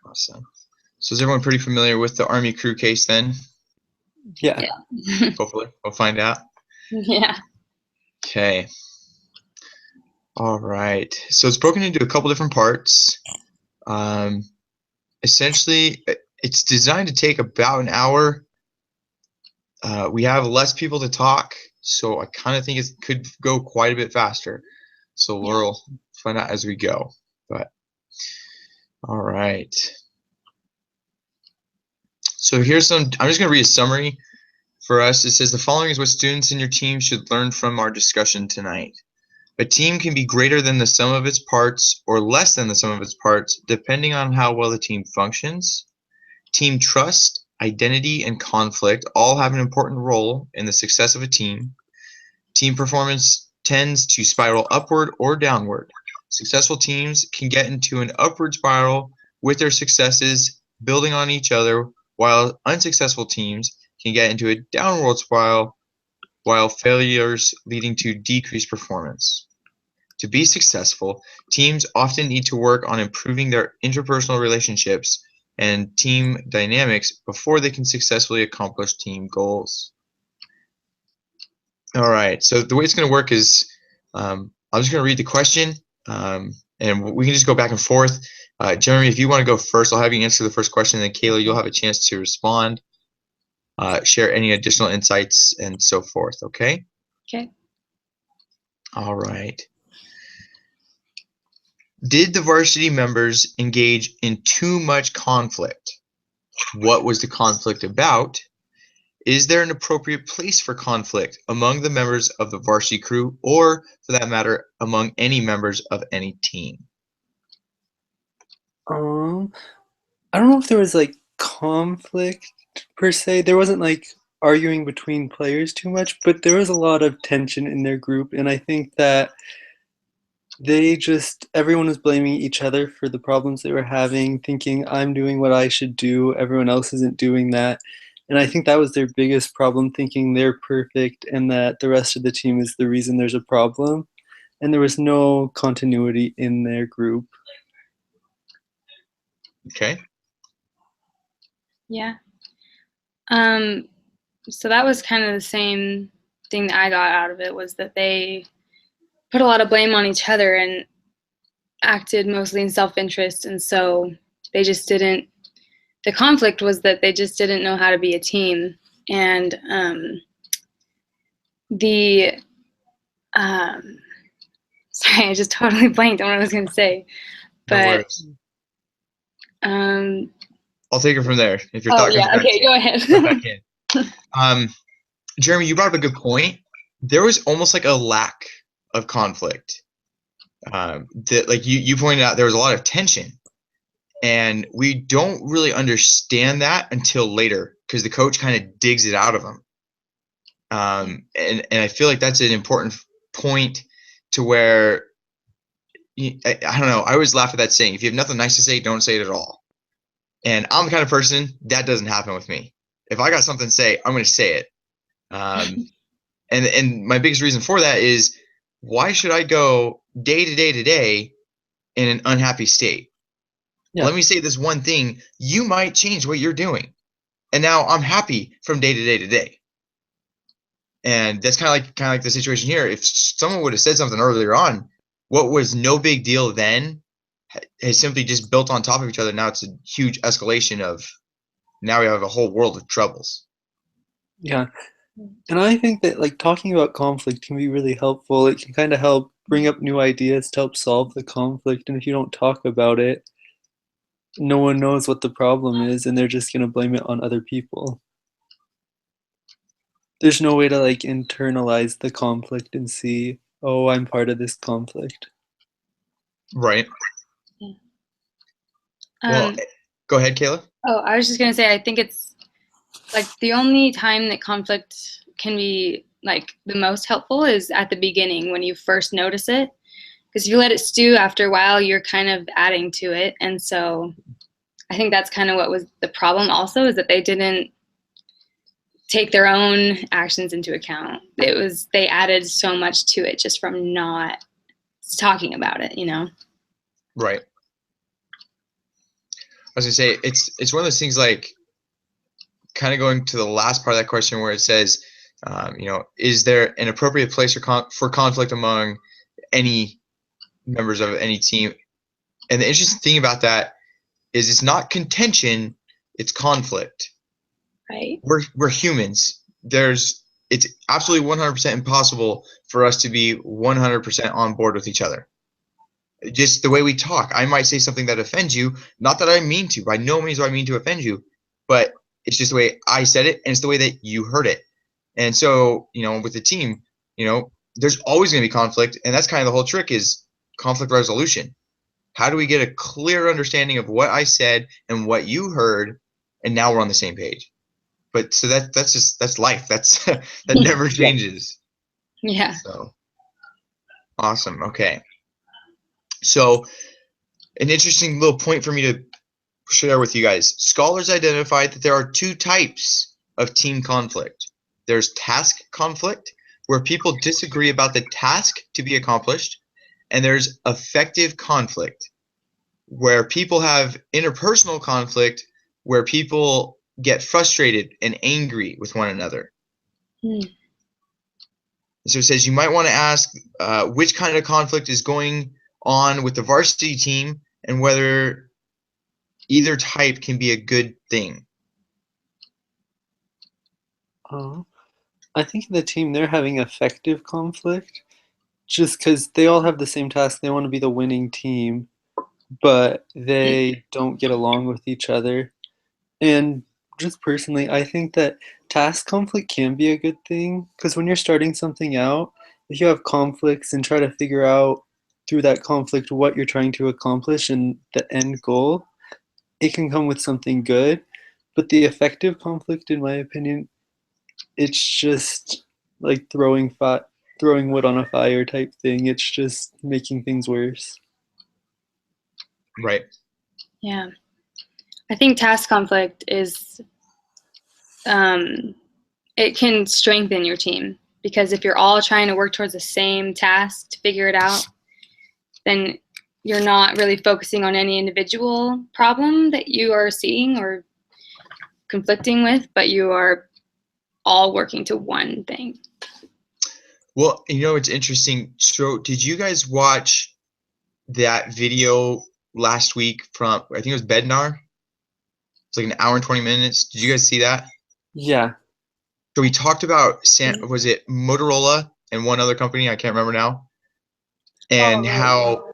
Awesome. So is everyone pretty familiar with the Army crew case then? Yeah. Hopefully. We'll find out. Yeah. Okay. All right. So it's broken into a couple different parts. Essentially, it's designed to take about an hour. We have less people to talk, so I kind of think it could go quite a bit faster. So we'll find out as we go. But all right. So here's some. I'm just going to read a summary for us. It says the following is what students in your team should learn from our discussion tonight. A team can be greater than the sum of its parts or less than the sum of its parts, depending on how well the team functions. Team trust, identity, and conflict all have an important role in the success of a team. Team performance tends to spiral upward or downward. Successful teams can get into an upward spiral with their successes building on each other, while unsuccessful teams can get into a downward spiral while failures leading to decreased performance. To be successful, teams often need to work on improving their interpersonal relationships and team dynamics before they can successfully accomplish team goals. All right, so the way it's going to work is I'm just going to read the question, and we can just go back and forth. Jeremy, if you want to go first, I'll have you answer the first question, and then Kayla, you'll have a chance to respond, share any additional insights, and so forth, okay? Okay. All right. Did the varsity members engage in too much conflict? What was the conflict about? Is there an appropriate place for conflict among the members of the varsity crew, or for that matter, among any members of any team? I don't know if there was like conflict per se. There wasn't like arguing between players too much, but there was a lot of tension in their group, and I think that everyone was blaming each other for the problems they were having, thinking I'm doing what I should do, everyone else isn't doing that. And I think that was their biggest problem, thinking they're perfect and that the rest of the team is the reason there's a problem. And there was no continuity in their group. Okay. Yeah. So that was kind of the same thing that I got out of it, was that they put a lot of blame on each other and acted mostly in self-interest, and so they just didn't, the conflict was that they just didn't know how to be a team. And sorry, I just totally blanked on what I was going to say, but I'll take it from there. If you're talking, okay, go ahead. Back in. Jeremy, you brought up a good point. There was almost like a lack of conflict. That, like you pointed out, there was a lot of tension, and we don't really understand that until later because the coach kind of digs it out of them. And I feel like that's an important point to where I don't know. I always laugh at that saying: if you have nothing nice to say, don't say it at all. And I'm the kind of person that doesn't happen with me. If I got something to say, I'm going to say it. And my biggest reason for that is, why should I go day to day to day in an unhappy state? Yeah. Let me say this one thing. You might change what you're doing. And now I'm happy from day to day to day. And that's kind of like the situation here. If someone would have said something earlier on, what was no big deal then has simply just built on top of each other. Now it's a huge escalation of, now we have a whole world of troubles. Yeah. And I think that like talking about conflict can be really helpful. It can kind of help bring up new ideas to help solve the conflict. And if you don't talk about it, no one knows what the problem is, and they're just going to blame it on other people. There's no way to like internalize the conflict and see, oh, I'm part of this conflict. Right. Well, go ahead, Kayla. Oh, I was just going to say, I think it's like the only time that conflict can be like the most helpful is at the beginning when you first notice it. Because if you let it stew, after a while, you're kind of adding to it. And so I think that's kind of what was the problem also, is that they didn't take their own actions into account. They added so much to it just from not talking about it, you know? Right. was gonna say it's one of those things like kind of going to the last part of that question where it says, is there an appropriate place for conflict among any members of any team? And the interesting thing about that is it's not contention, it's conflict. Right. We're humans. It's absolutely 100% impossible for us to be 100% on board with each other. Just the way we talk. I might say something that offends you, not that I mean to. By no means do I mean to offend you, but it's just the way I said it, and it's the way that you heard it. And so, with the team, there's always going to be conflict, and that's kind of the whole trick is conflict resolution. How do we get a clear understanding of what I said and what you heard, and now we're on the same page? But so that's life. That never changes. Yeah. So awesome. Okay. So an interesting little point for me to share with you guys. Scholars identified that there are two types of team conflict. There's task conflict, where people disagree about the task to be accomplished, and there's affective conflict, where people have interpersonal conflict, where people get frustrated and angry with one another. So it says you might want to ask which kind of conflict is going on with the varsity team and whether either type can be a good thing. I think in the team they're having effective conflict just because they all have the same task. They want to be the winning team, but they don't get along with each other. And just personally, I think that task conflict can be a good thing because when you're starting something out, if you have conflicts and try to figure out through that conflict what you're trying to accomplish and the end goal, it can come with something good. But the effective conflict, in my opinion, it's just like throwing wood on a fire type thing. It's just making things worse. Right. Yeah. I think task conflict is, it can strengthen your team because if you're all trying to work towards the same task to figure it out, then you're not really focusing on any individual problem that you are seeing or conflicting with, but you are all working to one thing. Well, it's interesting. So did you guys watch that video last week from, I think it was Bednar? It's like an hour and 20 minutes. Did you guys see that? Yeah. So we talked about, was it Motorola and one other company? I can't remember now. And how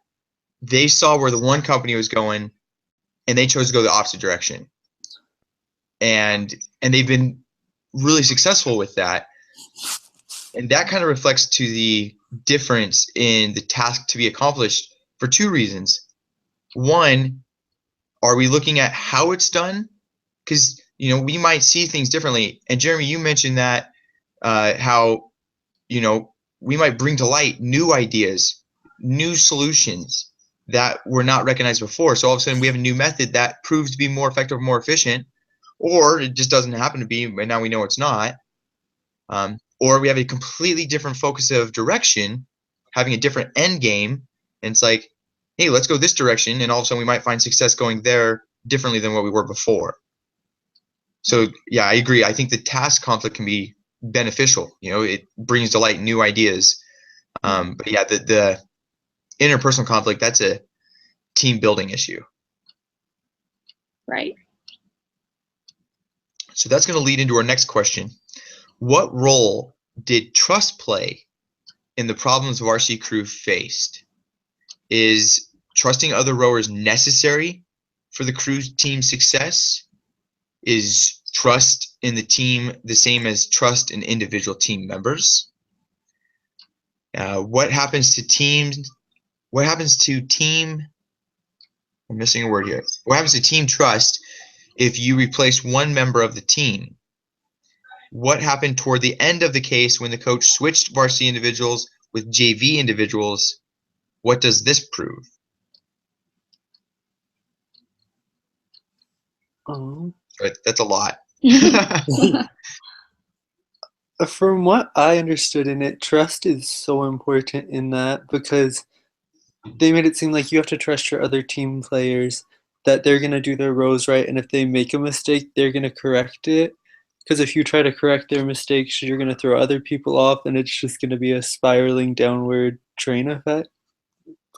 they saw where the one company was going and they chose to go the opposite direction. And they've been really successful with that. And that kind of reflects to the difference in the task to be accomplished for two reasons. One, are we looking at how it's done? Because, we might see things differently. And Jeremy, you mentioned that how, we might bring to light new ideas, new solutions that were not recognized before. So all of a sudden we have a new method that proves to be more effective, more efficient, or it just doesn't happen to be, but now we know it's not. Or we have a completely different focus of direction, having a different end game, and it's like, hey, let's go this direction, and all of a sudden we might find success going there differently than what we were before. So yeah, I agree. I think the task conflict can be beneficial. It brings to light new ideas. But yeah, the interpersonal conflict, that's a team building issue. Right. So that's going to lead into our next question. What role did trust play in the problems varsity crew faced? Is trusting other rowers necessary for the crew team's success? Is trust in the team the same as trust in individual team members? What happens to teams? What happens to team? I'm missing a word here. What happens to team trust if you replace one member of the team? What happened toward the end of the case when the coach switched varsity individuals with JV individuals? What does this prove? That's a lot. From what I understood in it, trust is so important in that because they made it seem like you have to trust your other team players that they're going to do their rows right, and if they make a mistake, they're going to correct it. Because if you try to correct their mistakes, you're going to throw other people off, and it's just going to be a spiraling downward train effect.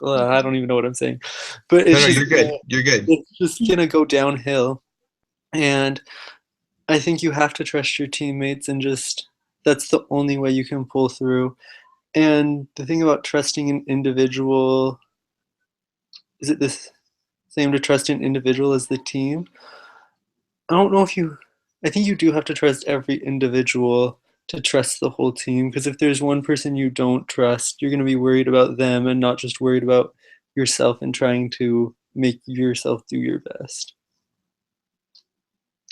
I don't even know what I'm saying, but No, you're good. You're good. it's just gonna go downhill. And I think you have to trust your teammates, and just that's the only way you can pull through. And the thing about trusting an individual, is it the same to trust an individual as the team? I don't know if you, I think you do have to trust every individual to trust the whole team, because if there's one person you don't trust, you're going to be worried about them and not just worried about yourself and trying to make yourself do your best.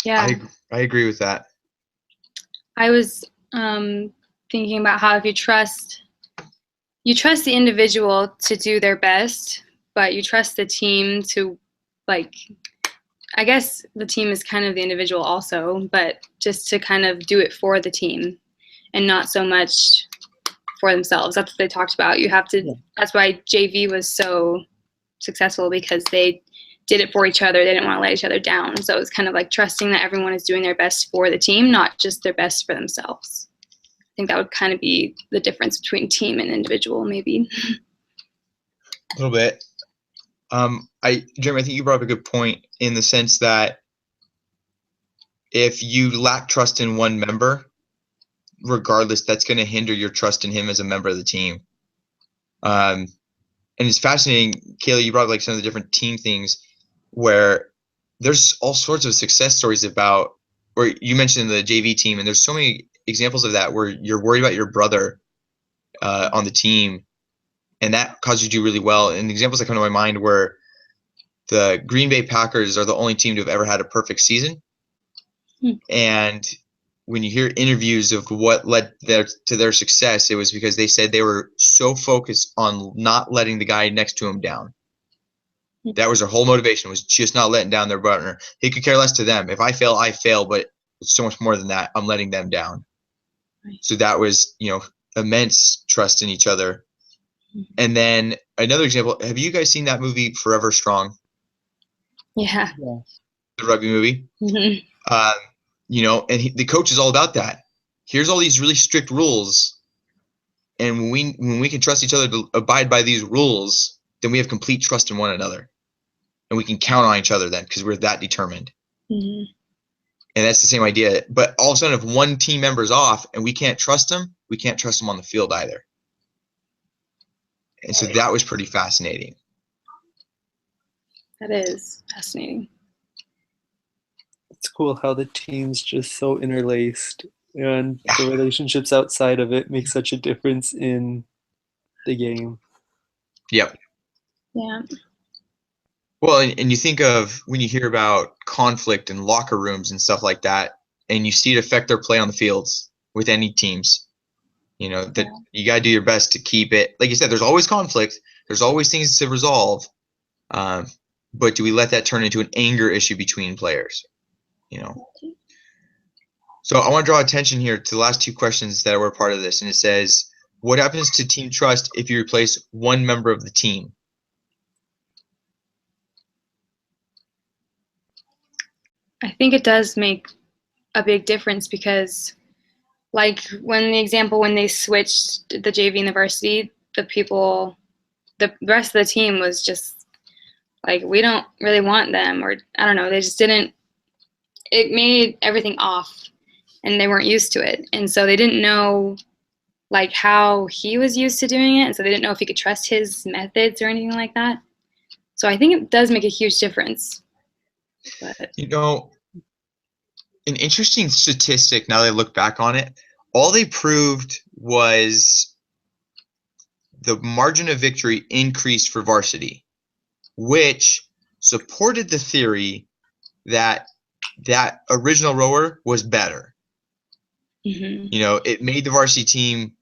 Yeah. I agree with that. I was thinking about how if you trust the individual to do their best, but you trust the team to, like, I guess the team is kind of the individual also, but just to kind of do it for the team and not so much for themselves. That's what they talked about. You have to, that's why JV was so successful, because they did it for each other. They didn't want to let each other down. So it's kind of like trusting that everyone is doing their best for the team, not just their best for themselves. I think that would kind of be the difference between team and individual, maybe. A little bit. Jeremy, I think you brought up a good point in the sense that if you lack trust in one member, regardless, that's going to hinder your trust in him as a member of the team. And it's fascinating, Kayla, you brought up like some of the different team things where there's all sorts of success stories about, or you mentioned the JV team, and there's so many examples of that where you're worried about your brother on the team, and that caused you to do really well. And examples that come to my mind were the Green Bay Packers are the only team to have ever had a perfect season. And when you hear interviews of what led to their success, it was because they said they were so focused on not letting the guy next to him down. That was their whole motivation, was just not letting down their partner. He could care less to them. If I fail, I fail, but it's so much more than that. I'm letting them down. So that was, immense trust in each other. And then another example, have you guys seen that movie Forever Strong? Yeah. The rugby movie? And the coach is all about that. Here's all these really strict rules, and when we can trust each other to abide by these rules, then we have complete trust in one another, and we can count on each other then because we're that determined. And that's the same idea. But all of a sudden, if one team member's off and we can't trust them, we can't trust them on the field either. And so that was pretty fascinating. That is fascinating. It's cool how the team's just so interlaced, and the relationships outside of it make such a difference in the game. Yep. Yeah. Well, and you think of when you hear about conflict in locker rooms and stuff like that, and you see it affect their play on the fields with any teams, that you got to do your best to keep it. Like you said, there's always conflict. There's always things to resolve. But do we let that turn into an anger issue between players? So I want to draw attention here to the last two questions that were part of this. And it says, what happens to team trust if you replace one member of the team? I think it does make a big difference, because like when they switched the JV and the varsity, the rest of the team was just like, we don't really want them, or I don't know, they just didn't, it made everything off and they weren't used to it. And so they didn't know like how he was used to doing it. And so they didn't know if he could trust his methods or anything like that. So I think it does make a huge difference. But an interesting statistic now that I look back on it, all they proved was the margin of victory increased for varsity, which supported the theory that original rower was better. It made the varsity team,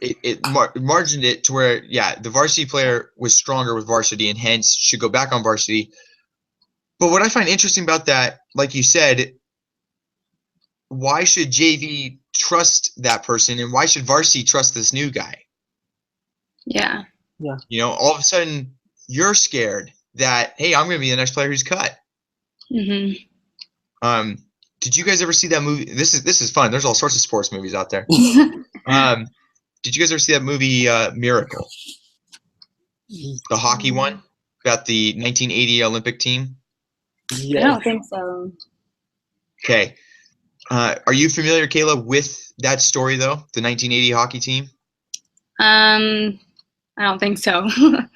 it margined it to where, the varsity player was stronger with varsity and hence should go back on varsity. But what I find interesting about that, like you said, why should JV trust that person and why should varsity trust this new guy? Yeah. Yeah. All of a sudden you're scared that, hey, I'm going to be the next player who's cut. Did you guys ever see that movie? This is fun. There's all sorts of sports movies out there. Did you guys ever see that movie Miracle? The hockey one about the 1980 Olympic team? I don't think so. Okay. Are you familiar, Kayla, with that story, though? The 1980 hockey team? I don't think so. So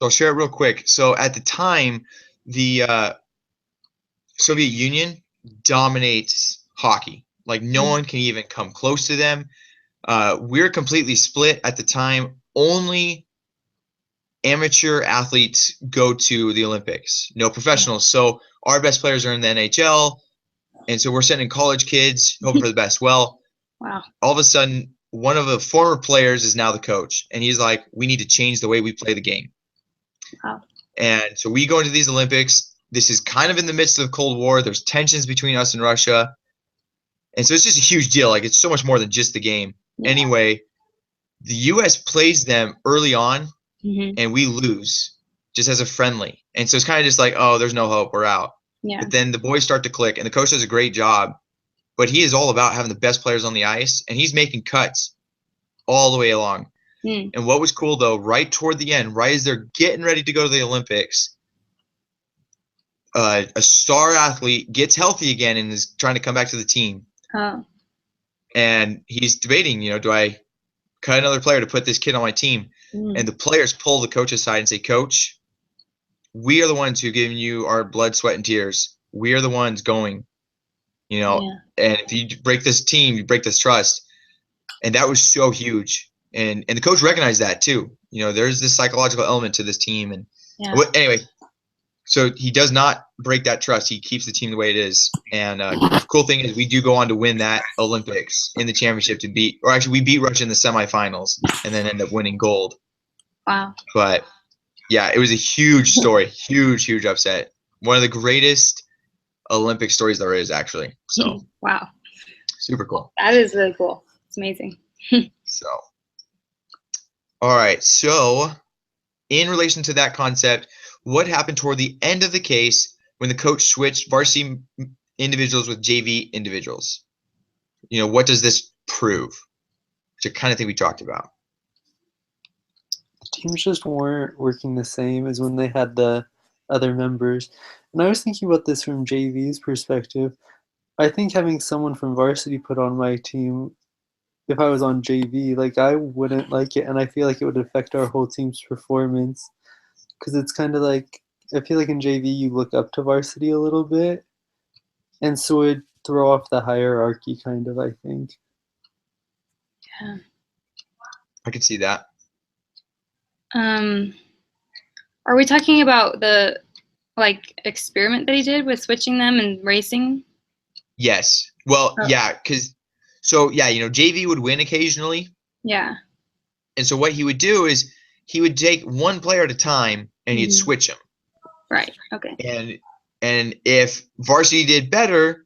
I'll share it real quick. So at the time, the Soviet Union dominates hockey. Like, no one can even come close to them. We're completely split at the time. Only amateur athletes go to the Olympics, no professionals. So our best players are in the NHL, and so we're sending college kids hoping for the best. Well, Wow. all of a sudden, one of the former players is now the coach, and he's like, we need to change the way we play the game. Wow. And so we go into these Olympics. This is kind of in the midst of the Cold War. There's tensions between us and Russia. And so it's just a huge deal. Like, it's so much more than just the game. Yeah. Anyway, the U.S. plays them early on, Mm-hmm. and we lose just as a friendly. And so it's kind of just like, oh, there's no hope. We're out. Yeah. But then the boys start to click, and the coach does a great job. But he is all about having the best players on the ice, and he's making cuts all the way along. And what was cool, though, right toward the end, right as they're getting ready to go to the Olympics, a star athlete gets healthy again and is trying to come back to the team. Oh. And he's debating, do I cut another player to put this kid on my team? And the players pull the coach aside and say, Coach, we are the ones who've given you our blood, sweat, and tears. We are the ones going, and if you break this team, you break this trust. And that was so huge. And the coach recognized that too. There's this psychological element to this team. And anyway, so he does not break that trust. He keeps the team the way it is. And the cool thing is we do go on to win that Olympics in the championship we beat Russia in the semifinals and then end up winning gold. Wow. But yeah, it was a huge story, huge upset. One of the greatest Olympic stories there is, actually. So wow, super cool. That is really cool. It's amazing. So, all right. So, in relation to that concept, what happened toward the end of the case when the coach switched varsity individuals with JV individuals? What does this prove? Which I kind of think we talked about. Teams just weren't working the same as when they had the other members. And I was thinking about this from JV's perspective. I think having someone from varsity put on my team, if I was on JV, like, I wouldn't like it, and I feel like it would affect our whole team's performance. Because it's kind of like, I feel like in JV you look up to varsity a little bit, and so it'd throw off the hierarchy, kind of, I think. Yeah. I could see that. Are we talking about the experiment that he did with switching them and racing? Yes. Well, yeah, because JV would win occasionally. Yeah. And so what he would do is he would take one player at a time and he'd switch them. Right. Okay. And if varsity did better,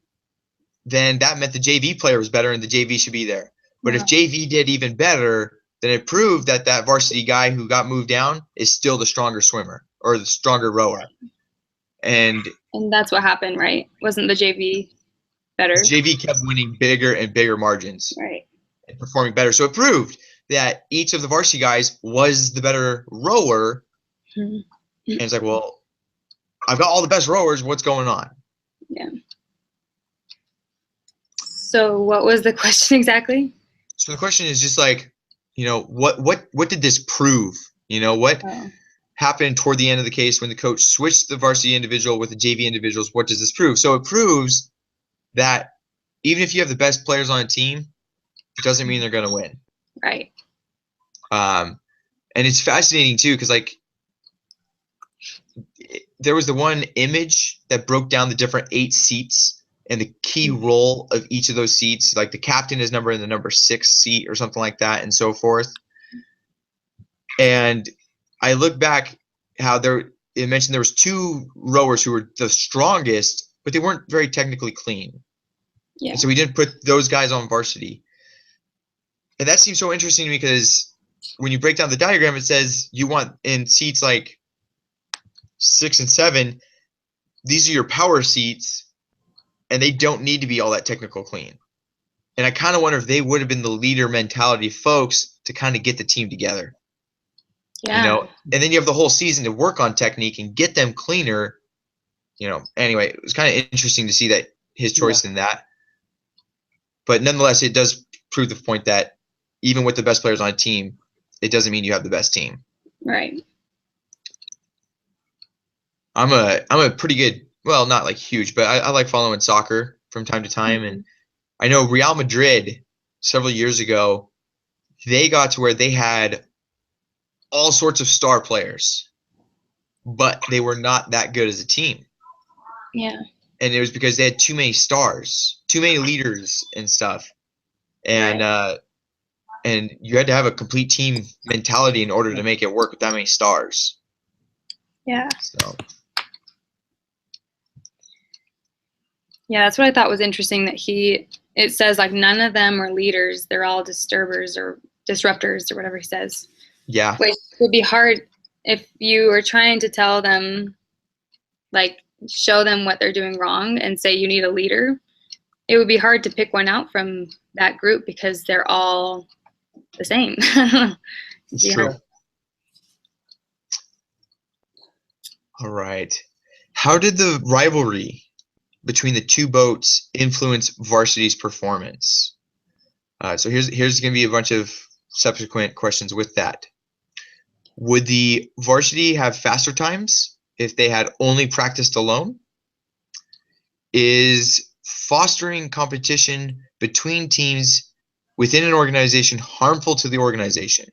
then that meant the JV player was better and the JV should be there. But if JV did even better, then it proved that varsity guy who got moved down is still the stronger swimmer or the stronger rower. And that's what happened, right? Wasn't the JV better? The JV kept winning bigger and bigger margins. Right. And performing better. So it proved that each of the varsity guys was the better rower. And it's like, well, I've got all the best rowers. What's going on? Yeah. So what was the question exactly? So the question is just like, what did this prove? What happened toward the end of the case when the coach switched the varsity individual with the JV individuals? What does this prove? So it proves that even if you have the best players on a team, it doesn't mean they're going to win. Right. And it's fascinating too, because there was the one image that broke down the different 8 seats and the key role of each of those seats. Like the captain is number in the number 6 seat or something like that, and so forth. And I look back how it mentioned there was 2 rowers who were the strongest, but they weren't very technically clean. Yeah. And so we didn't put those guys on varsity. And that seems so interesting to me because when you break down the diagram, it says you want in seats like 6 and 7, these are your power seats, and they don't need to be all that technical clean. And I kind of wonder if they would have been the leader mentality folks to kind of get the team together. Yeah. You know, and then you have the whole season to work on technique and get them cleaner. You know, anyway, it was kind of interesting to see that his choice in that. But nonetheless, it does prove the point that even with the best players on a team, it doesn't mean you have the best team. Right. I'm a pretty good, well, not like huge, but I like following soccer from time to time. And I know Real Madrid several years ago, they got to where they had all sorts of star players, but they were not that good as a team. Yeah. And it was because they had too many stars, too many leaders and stuff. And and you had to have a complete team mentality in order to make it work with that many stars. Yeah. So yeah, that's what I thought was interesting, that it says like none of them are leaders, they're all disturbers or disruptors or whatever he says. yeah, Which would be hard if you were trying to tell them, like show them what they're doing wrong and say you need a leader. It would be hard to pick one out from that group because they're all the same. it's true. All right. How did the rivalry between the two boats influence varsity's performance? So here's going to be a bunch of subsequent questions with that. Would the varsity have faster times if they had only practiced alone? Is fostering competition between teams within an organization harmful to the organization?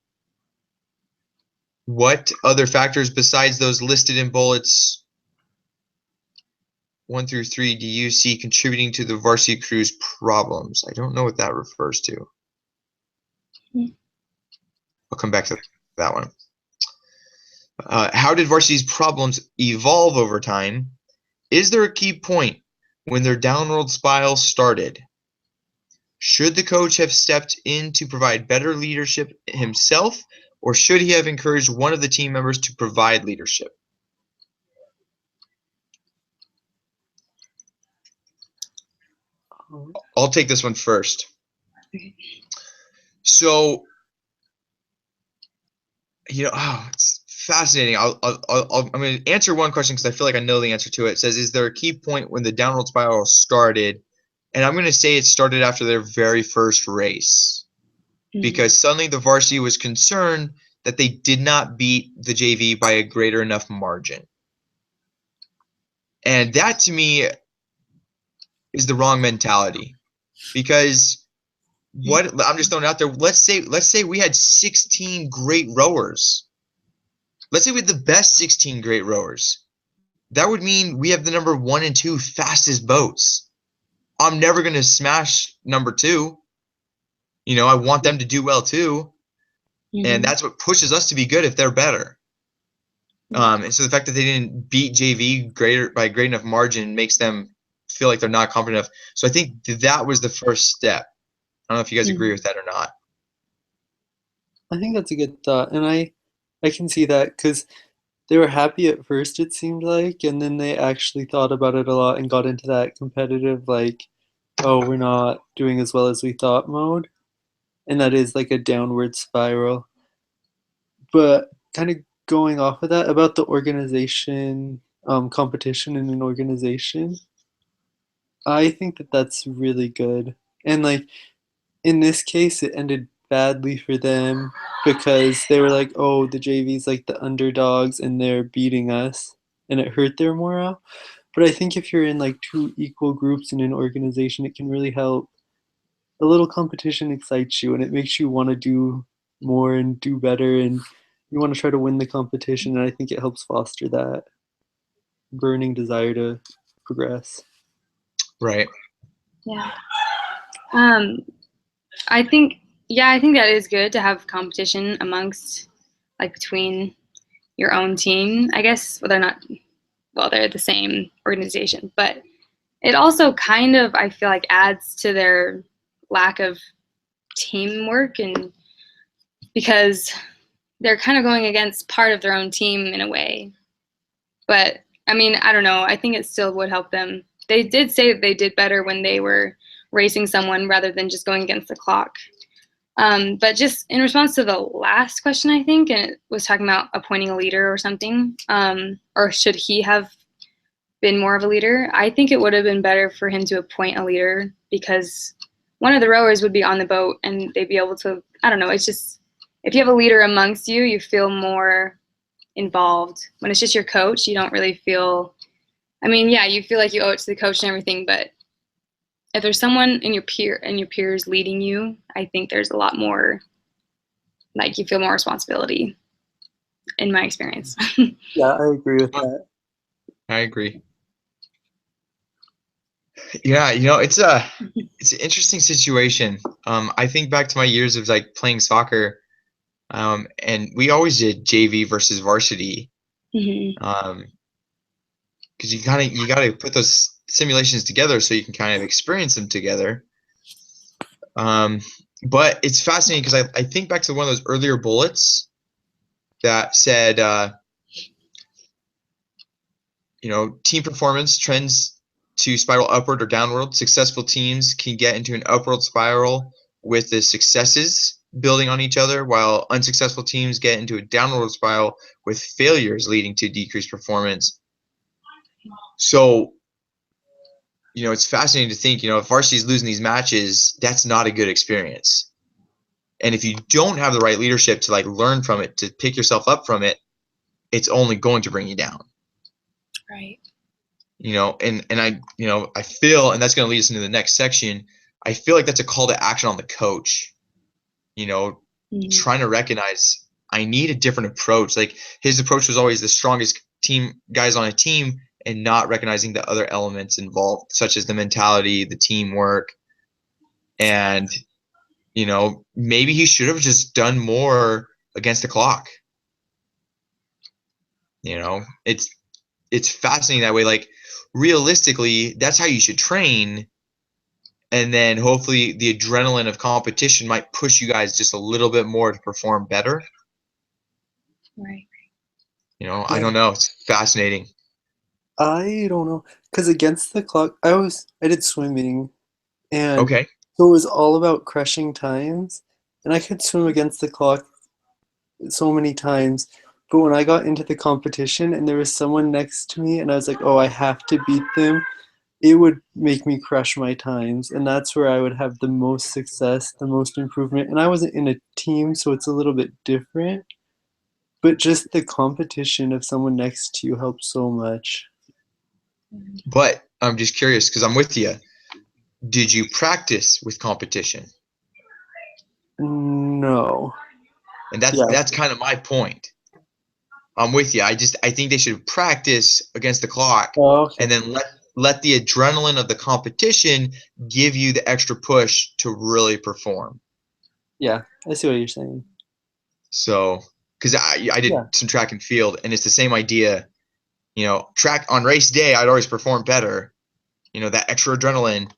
What other factors besides those listed in bullets 1 through 3 do you see contributing to the varsity crew's problems? I don't know what that refers to. I'll come back to that one. How did varsity's problems evolve over time? Is there a key point when their downward spiral started? Should the coach have stepped in to provide better leadership himself, or should he have encouraged one of the team members to provide leadership? I'll take this one first. So, you know, it's fascinating. I'm going to answer one question because I feel like I know the answer to it. It says, is there a key point when the downward spiral started? And I'm going to say it started after their very first race, because suddenly the varsity was concerned that they did not beat the JV by a greater enough margin. And that to me is the wrong mentality, because what I'm just throwing out there, let's say we had 16 great rowers. Let's say we had the best 16 great rowers. That would mean we have the number 1 and 2 fastest boats. I'm never going to smash number 2. You know, I want them to do well too. And that's what pushes us to be good if they're better. And so the fact that they didn't beat JV by a great enough margin makes them feel like they're not competent enough. So I think that was the first step. I don't know if you guys agree with that or not. I think that's a good thought, and I can see that, because they were happy at first, it seemed like, and then they actually thought about it a lot and got into that competitive, like, oh, we're not doing as well as we thought mode, and that is like a downward spiral. But kind of going off of that, about the organization, competition in an organization, I think that that's really good. And like in this case, it ended badly for them because they were like, oh, the JV's like the underdogs and they're beating us, and it hurt their morale. But I think if you're in like two equal groups in an organization, it can really help. A little competition excites you and it makes you want to do more and do better, and you want to try to win the competition, and I think it helps foster that burning desire to progress. Right. Yeah. I think that is good to have competition amongst, like, between your own team, I guess. They're the same organization, but it also kind of, I feel like, adds to their lack of teamwork and because they're kind of going against part of their own team in a way. But I mean, I don't know. I think it still would help them. They did say that they did better when they were racing someone rather than just going against the clock. But just in response to the last question, I think, and it was talking about appointing a leader or something, or should he have been more of a leader? I think it would have been better for him to appoint a leader, because one of the rowers would be on the boat and they'd be able to, I don't know, it's just, if you have a leader amongst you, you feel more involved. When it's just your coach, you don't really feel, I mean, yeah, you feel like you owe it to the coach and everything, but if there's someone in your peers leading you, I think there's a lot more, like, you feel more responsibility, in my experience. Yeah, I agree with that. I agree. Yeah, it's an interesting situation. I think back to my years of like playing soccer, and we always did JV versus varsity, because you gotta put those simulations together so you can kind of experience them together. But it's fascinating because I think back to one of those earlier bullets that said, team performance trends to spiral upward or downward. Successful teams can get into an upward spiral with the successes building on each other, while unsuccessful teams get into a downward spiral with failures leading to decreased performance. So, it's fascinating to think, if varsity's losing these matches, that's not a good experience. And if you don't have the right leadership to like learn from it, to pick yourself up from it, it's only going to bring you down. Right. And I feel, and that's going to lead us into the next section, I feel like that's a call to action on the coach, trying to recognize I need a different approach. Like his approach was always the strongest team guys on a team, and not recognizing the other elements involved, such as the mentality, the teamwork. And, maybe he should have just done more against the clock. It's fascinating that way. Like, realistically, that's how you should train. And then hopefully the adrenaline of competition might push you guys just a little bit more to perform better. Right. Yeah. I don't know. It's fascinating. I don't know, because against the clock, I did swimming, and Okay. so it was all about crushing times, and I could swim against the clock so many times. But when I got into the competition and there was someone next to me and I was like, oh, I have to beat them, it would make me crush my times. And that's where I would have the most success, the most improvement. And I wasn't in a team, so it's a little bit different. But just the competition of someone next to you helps so much. But I'm just curious, because I'm with you. Did you practice with competition? No. And that's kind of my point. I'm with you. I think they should practice against the clock, and then let the adrenaline of the competition give you the extra push to really perform. Yeah, I see what you're saying. So, because I did some track and field, and it's the same idea. Track on race day, I'd always perform better. That extra adrenaline.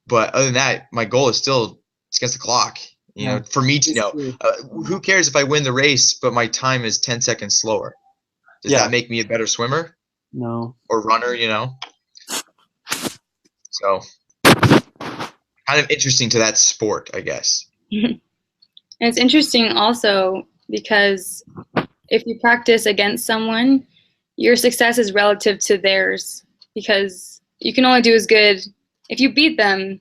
But other than that, my goal is still against the clock. For me to know, who cares if I win the race, but my time is 10 seconds slower? Does that make me a better swimmer? No. Or runner, So, kind of interesting to that sport, I guess. And it's interesting also because if you practice against someone, your success is relative to theirs, because you can only do as good. If you beat them,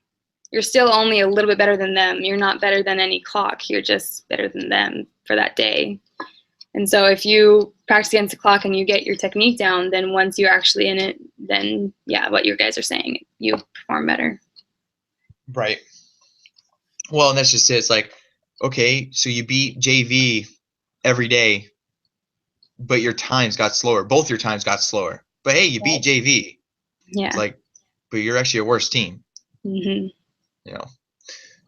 you're still only a little bit better than them. You're not better than any clock. You're just better than them for that day. And so if you practice against the clock and you get your technique down, then once you're actually in it, then what you guys are saying, you perform better. Right. Well, and that's just it. It's like, okay, so you beat JV every day, but your times got slower. Both your times got slower. But hey, you beat JV. Yeah. It's like, but you're actually a worse team. Mm-hmm.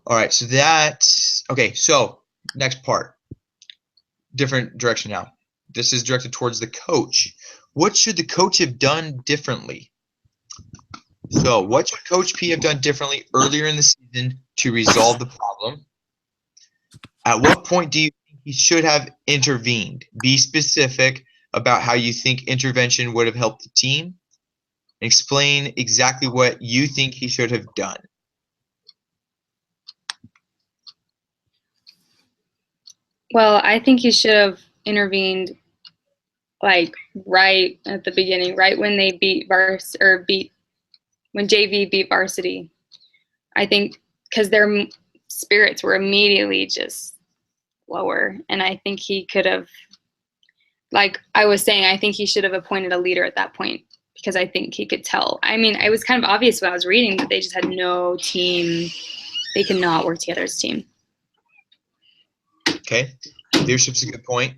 All right. So okay. So next part, different direction now. This is directed towards the coach. What should the coach have done differently? So what should Coach P have done differently earlier in the season to resolve the problem? At what point do you think he should have intervened? Be specific about how you think intervention would have helped the team. Explain exactly what you think he should have done. Well, I think he should have intervened like right at the beginning, right when they when JV beat varsity. I think because their spirits were immediately just lower, and I think he could have, like I was saying, I think he should have appointed a leader at that point because I think he could tell. I mean, it was kind of obvious when I was reading that they just had no team. They could not work together as a team. Okay, leadership's a good point.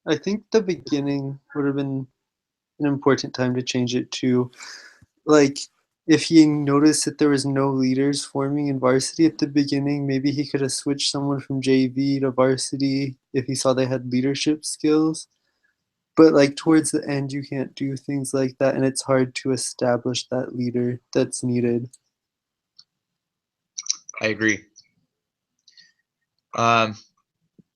I think the beginning would have been an important time to change it to, like, if he noticed that there was no leaders forming in varsity at the beginning, maybe he could have switched someone from JV to varsity if he saw they had leadership skills. But like towards the end, you can't do things like that, and it's hard to establish that leader that's needed. I agree.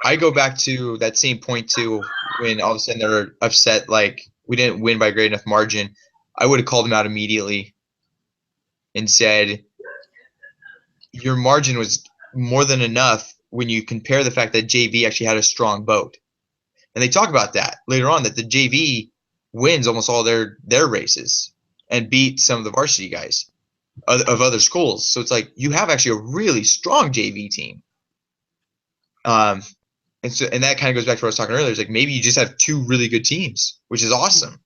I go back to that same point too, when all of a sudden they're upset, like we didn't win by a great enough margin. I would have called them out immediately and said, your margin was more than enough when you compare the fact that JV actually had a strong boat. And they talk about that later on, that the JV wins almost all their races and beat some of the varsity guys of other schools. So it's like you have actually a really strong JV team. And that kind of goes back to what I was talking earlier. It's like maybe you just have two really good teams, which is awesome.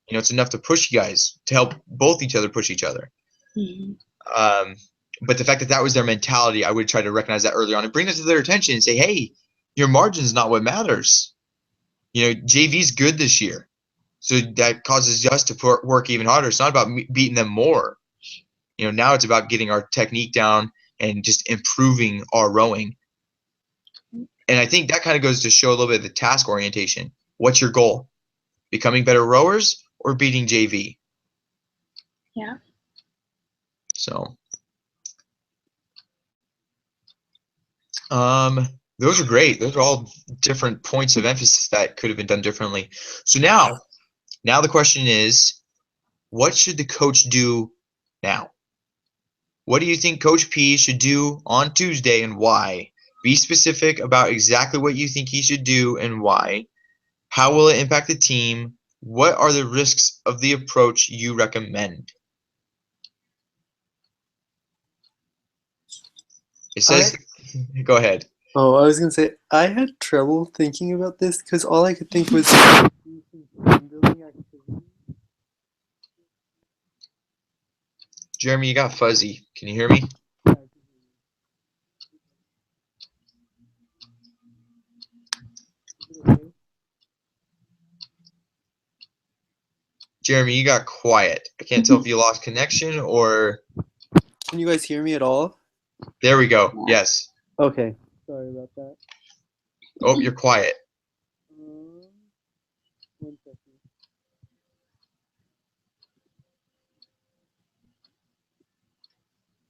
You know, it's enough to push you guys, to help both each other push each other. Mm-hmm. But the fact that that was their mentality, I would try to recognize that early on and bring it to their attention and say, hey, your margin's not what matters. You know, JV's good this year. So that causes us to work even harder. It's not about beating them more. You know, now it's about getting our technique down and just improving our rowing. And I think that kind of goes to show a little bit of the task orientation. What's your goal? Becoming better rowers or beating JV? Yeah. So, those are great. Those are all different points of emphasis that could have been done differently. So now the question is, what should the coach do now? What do you think Coach P should do on Tuesday and why? Be specific about exactly what you think he should do and why. How will it impact the team? What are the risks of the approach you recommend? It says, go ahead. Oh, I was gonna say I had trouble thinking about this because all I could think was building activities. Jeremy, you got fuzzy. Can you hear me? Jeremy, you got quiet. I can't tell if you lost connection or... Can you guys hear me at all? There we go. Yes. Okay. Sorry about that. Oh, you're quiet. 1 second.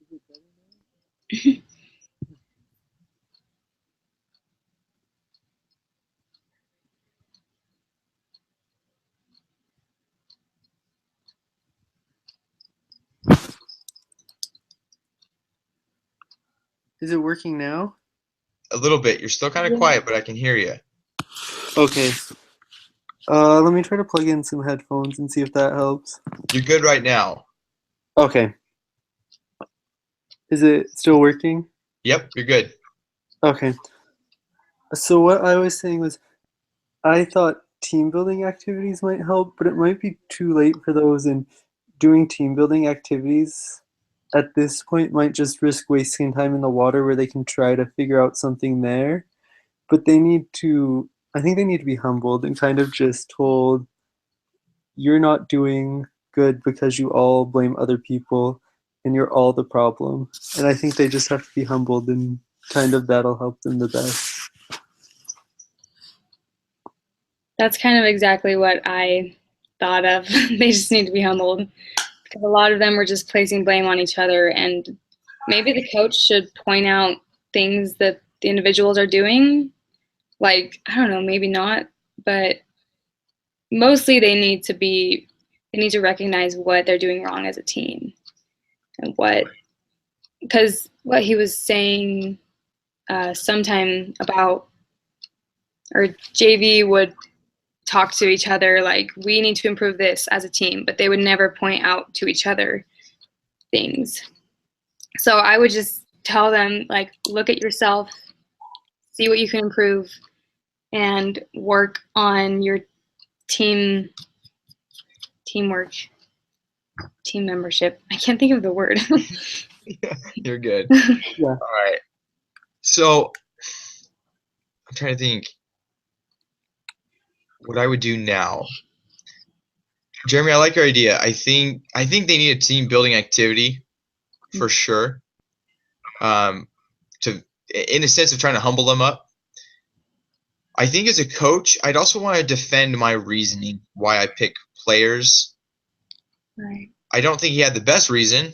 Is it better now? Is it working now? A little bit. You're still kind of quiet, but I can hear you. Okay. Let me try to plug in some headphones and see if that helps. You're good right now. Okay. Is it still working? Yep, you're good. Okay. So what I was saying was, I thought team building activities might help, but it might be too late for those, and doing team building activities at this point might just risk wasting time in the water where they can try to figure out something there. But they need to, I think they need to be humbled and kind of just told, you're not doing good because you all blame other people and you're all the problem. And I think they just have to be humbled, and kind of that'll help them the best. That's kind of exactly what I thought of. They just need to be humbled. Because a lot of them were just placing blame on each other, and maybe the coach should point out things that the individuals are doing, like, I don't know, maybe not, but mostly they need to recognize what they're doing wrong as a team, and because what he was saying sometime about, or JV would talk to each other like, we need to improve this as a team, but they would never point out to each other things. So I would just tell them, like, look at yourself, see what you can improve, and work on your teamwork, team membership. I can't think of the word. Yeah, you're good. Yeah. All right. So I'm trying to think what I would do now. Jeremy, I like your idea. I think they need a team building activity for sure. To in a sense of trying to humble them up. I think as a coach, I'd also want to defend my reasoning why I pick players. Right. I don't think he had the best reason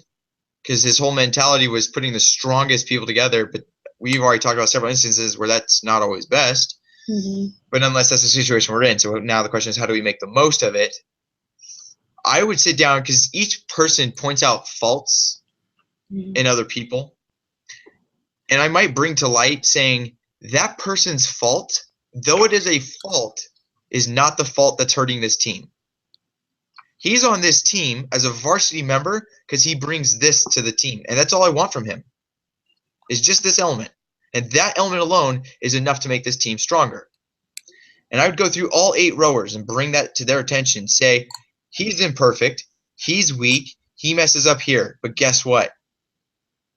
because his whole mentality was putting the strongest people together. But we've already talked about several instances where that's not always best. Mm-hmm. But nonetheless, that's the situation we're in. So now the question is, how do we make the most of it? I would sit down because each person points out faults in other people. And I might bring to light saying that person's fault, though it is a fault, is not the fault that's hurting this team. He's on this team as a varsity member because he brings this to the team. And that's all I want from him is just this element. And that element alone is enough to make this team stronger. And I would go through all 8 rowers and bring that to their attention. Say, he's imperfect. He's weak. He messes up here. But guess what?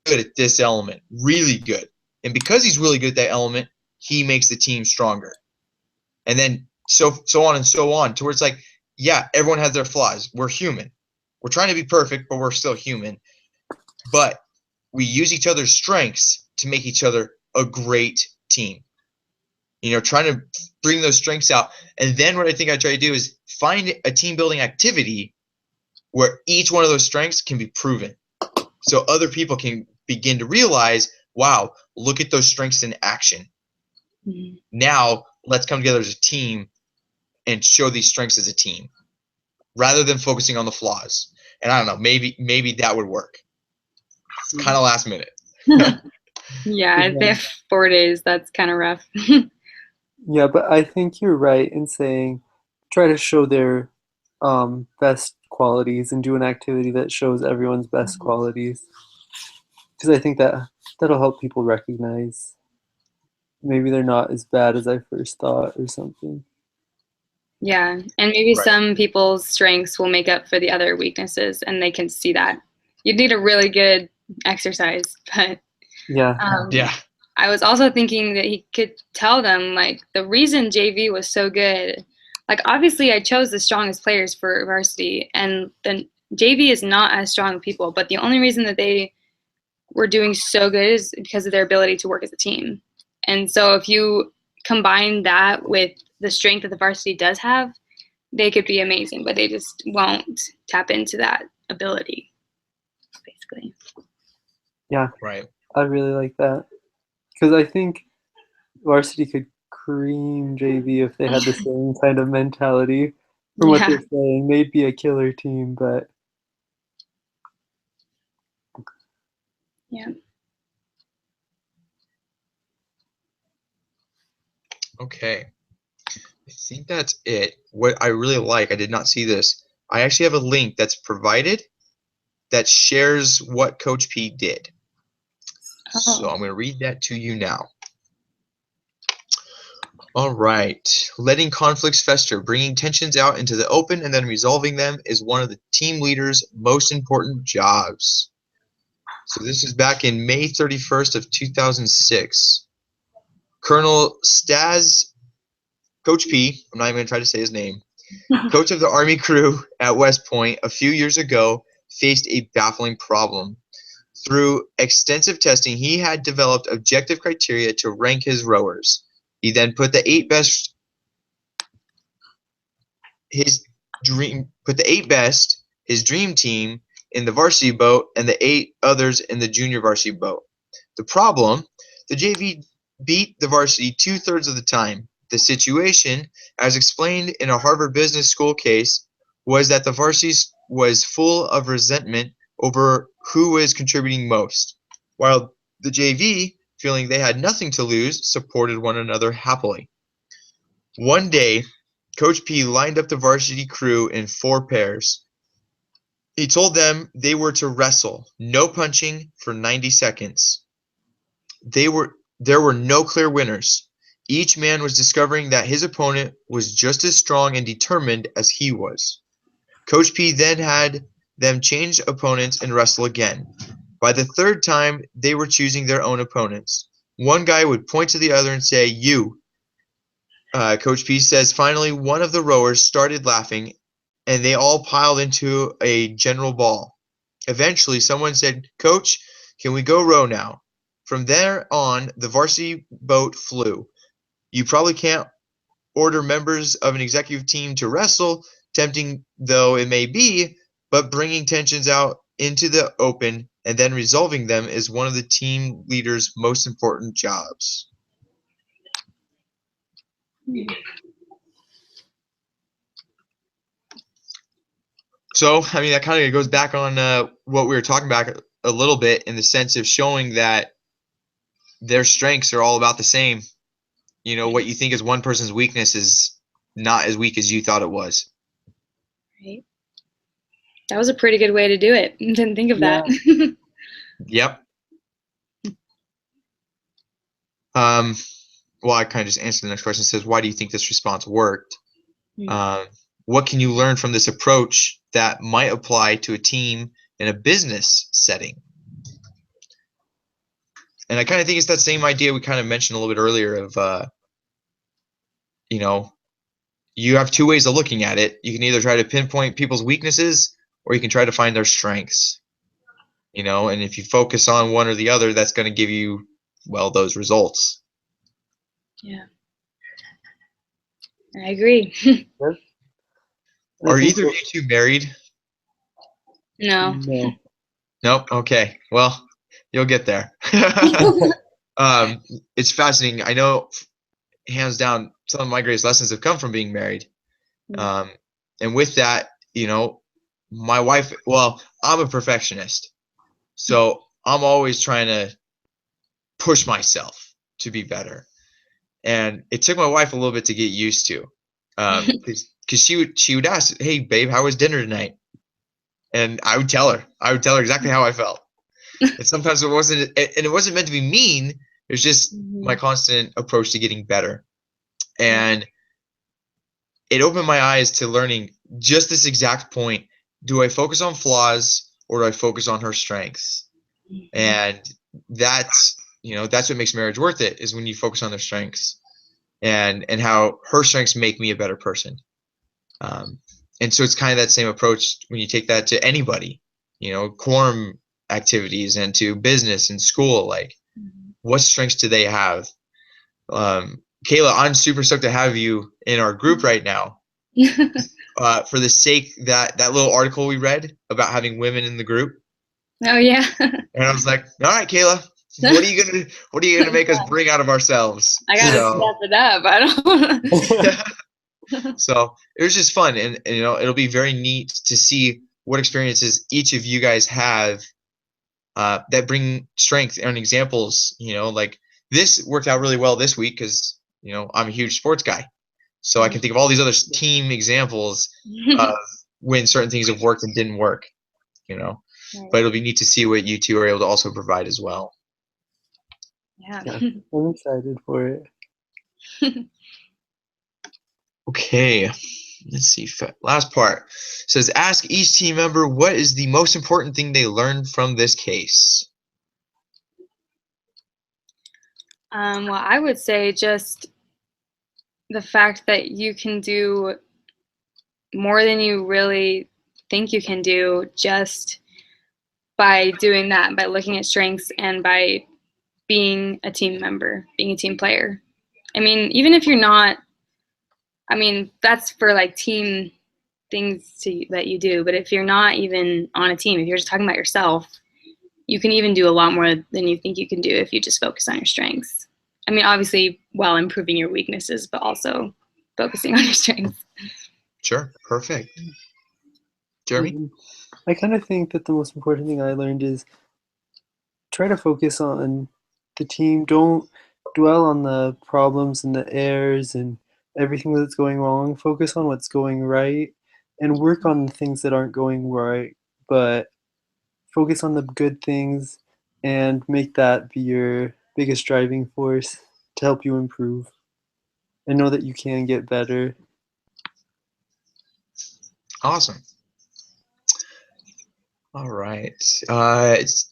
Good at this element. Really good. And because he's really good at that element, he makes the team stronger. And then so on and so on. To where it's like, yeah, everyone has their flaws. We're human. We're trying to be perfect, but we're still human. But we use each other's strengths to make each other a great team. You know, trying to bring those strengths out. And then what I think I try to do is find a team building activity where each one of those strengths can be proven. So other people can begin to realize, wow, look at those strengths in action. Mm-hmm. Now let's come together as a team and show these strengths as a team rather than focusing on the flaws. And I don't know, maybe that would work. It's kind of last minute. Yeah, they have 4 days. That's kind of rough. Yeah, but I think you're right in saying try to show their best qualities and do an activity that shows everyone's best qualities. Because I think that'll help people recognize maybe they're not as bad as I first thought or something. Yeah, and maybe Right. some people's strengths will make up for the other weaknesses, and they can see that. You'd need a really good exercise, but yeah. Yeah. I was also thinking that he could tell them, like, the reason JV was so good, like, obviously I chose the strongest players for varsity, and then JV is not as strong of people, but the only reason that they were doing so good is because of their ability to work as a team. And so if you combine that with the strength that the varsity does have, they could be amazing, but they just won't tap into that ability, basically. Yeah. Right. I really like that. Because I think varsity could cream JV if they had the same kind of mentality. From what they're saying, they'd be a killer team, but yeah. Okay. I think that's it. What I really like, I did not see this. I actually have a link that's provided that shares what Coach P did. So I'm going to read that to you now. All right. Letting conflicts fester, bringing tensions out into the open and then resolving them is one of the team leader's most important jobs. So this is back in May 31st of 2006. Colonel Stas, Coach P, I'm not even going to try to say his name, coach of the Army crew at West Point a few years ago, faced a baffling problem. Through extensive testing, he had developed objective criteria to rank his rowers. He then put the 8 best his dream team in the varsity boat and the 8 others in the junior varsity boat. The problem, the JV beat the varsity 2/3 of the time. The situation, as explained in a Harvard Business School case, was that the varsity was full of resentment over who was contributing most, while the JV, feeling they had nothing to lose, supported one another happily. One day, Coach P lined up the varsity crew in 4 pairs. He told them they were to wrestle, no punching, for 90 seconds. There were no clear winners. Each man was discovering that his opponent was just as strong and determined as he was. Coach P then had them change opponents and wrestle again. By the 3rd time, they were choosing their own opponents. One guy would point to the other and say, "You." Coach P says finally one of the rowers started laughing, and they all piled into a general ball. Eventually, someone said, "Coach, can we go row now?" From there on, the varsity boat flew. You probably can't order members of an executive team to wrestle, tempting though it may be, but bringing tensions out into the open and then resolving them is one of the team leader's most important jobs. So, I mean, that kind of goes back on what we were talking about a little bit, in the sense of showing that their strengths are all about the same. You know, what you think is one person's weakness is not as weak as you thought it was. Right. That was a pretty good way to do it. Didn't think of that. Yep. Well, I kind of just answered the next question. It says, why do you think this response worked? What can you learn from this approach that might apply to a team in a business setting? And I kind of think it's that same idea we kind of mentioned a little bit earlier of, you know, you have 2 ways of looking at it. You can either try to pinpoint people's weaknesses, or you can try to find their strengths. You know, and if you focus on one or the other, that's going to give you, well, those results. Yeah. I agree. Are either of you two married? No. No. Nope. Okay. Well, you'll get there. It's fascinating. I know, hands down, some of my greatest lessons have come from being married. And with that, you know, my wife, well, I'm a perfectionist. So I'm always trying to push myself to be better. And it took my wife a little bit to get used to. Because she would ask, "Hey, babe, how was dinner tonight?" And I would tell her exactly how I felt. And sometimes it wasn't meant to be mean. It was just my constant approach to getting better. And it opened my eyes to learning just this exact point. Do I focus on flaws, or do I focus on her strengths? And that's what makes marriage worth it, is when you focus on their strengths and how her strengths make me a better person. And so it's kind of that same approach when you take that to anybody, you know, quorum activities and to business and school. Like, what strengths do they have? Kayla, I'm super stoked to have you in our group right now. For the sake that little article we read about having women in the group. Oh yeah. And I was like, all right, Kayla, what are you gonna make us bring out of ourselves? I gotta step it up. I don't. So it was just fun, and you know, it'll be very neat to see what experiences each of you guys have that bring strength and examples. You know, like this worked out really well this week because, you know, I'm a huge sports guy, so I can think of all these other team examples of when certain things have worked and didn't work. You know, but it'll be neat to see what you two are able to also provide as well. Yeah. I'm excited for it. Okay, let's see. Last part says, ask each team member what is the most important thing they learned from this case. Well, I would say just the fact that you can do more than you really think you can do just by doing that, by looking at strengths and by being a team member, being a team player. I mean, even if you're not, I mean, that's for like team things that you do, but if you're not even on a team, if you're just talking about yourself, you can even do a lot more than you think you can do if you just focus on your strengths. I mean, obviously while improving your weaknesses, but also focusing on your strengths. Sure. Perfect. Jeremy? I kind of think that the most important thing I learned is try to focus on the team. Don't dwell on the problems and the errors and everything that's going wrong. Focus on what's going right and work on the things that aren't going right, but focus on the good things and make that be your biggest driving force to help you improve and know that you can get better. Awesome. All right.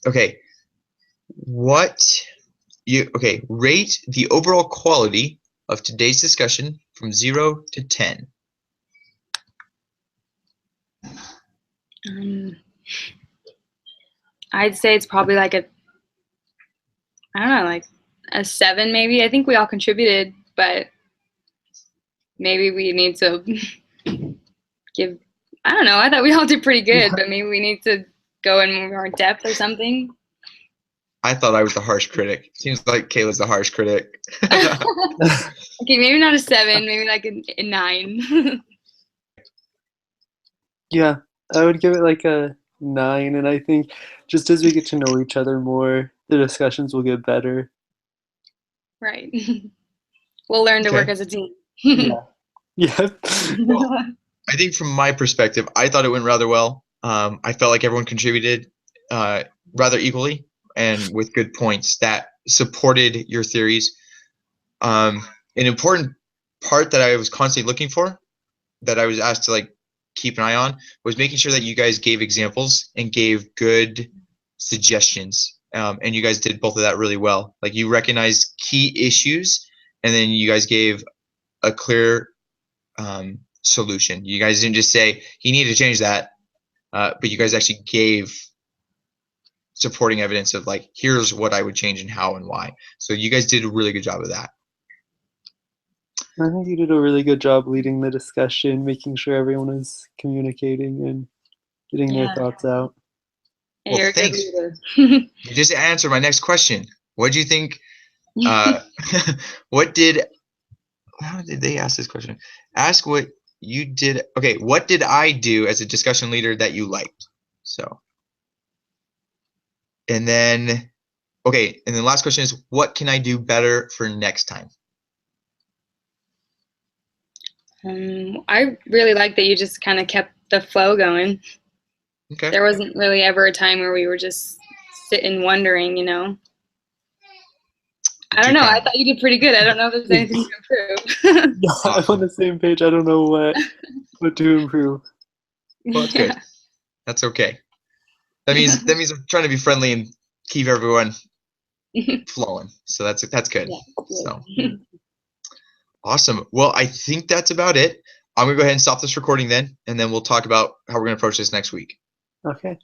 Okay. Rate the overall quality of today's discussion from 0 to 10. I'd say it's probably like I don't know, like a 7 maybe. I think we all contributed, but maybe we need to give, I don't know, I thought we all did pretty good, but maybe we need to go in more depth or something. I thought I was the harsh critic. Seems like Kayla's the harsh critic. Okay, maybe not a 7, maybe like a 9. Yeah, I would give it like a 9, and I think just as we get to know each other more, the discussions will get better. Right. We'll learn to work Okay. as a team. Yeah. Yep. Well, I think from my perspective, I thought it went rather well. I felt like everyone contributed rather equally and with good points that supported your theories. An important part that I was constantly looking for, that I was asked to like keep an eye on, was making sure that you guys gave examples and gave good suggestions. And you guys did both of that really well. Like you recognized key issues, and then you guys gave a clear solution. You guys didn't just say you need to change that, but you guys actually gave supporting evidence of like, here's what I would change and how and why. So you guys did a really good job of that. I think you did a really good job leading the discussion, making sure everyone is communicating and getting their thoughts out. Hey, Well, you're a good thanks. leader. You just answered my next question. What do you think? How did they ask this question? Ask what you did. Okay, what did I do as a discussion leader that you liked? So, and then, okay, and then last question is, what can I do better for next time? I really like that you just kind of kept the flow going. Okay. There wasn't really ever a time where we were just sitting wondering, you know. I don't know. I thought you did pretty good. I don't know if there's anything to improve. Yeah, I'm on the same page. I don't know what to improve. Well, that's good. That's okay. That means I'm trying to be friendly and keep everyone flowing. So that's good. Yeah, so awesome. Well, I think that's about it. I'm gonna go ahead and stop this recording then, and then we'll talk about how we're gonna approach this next week. Okay.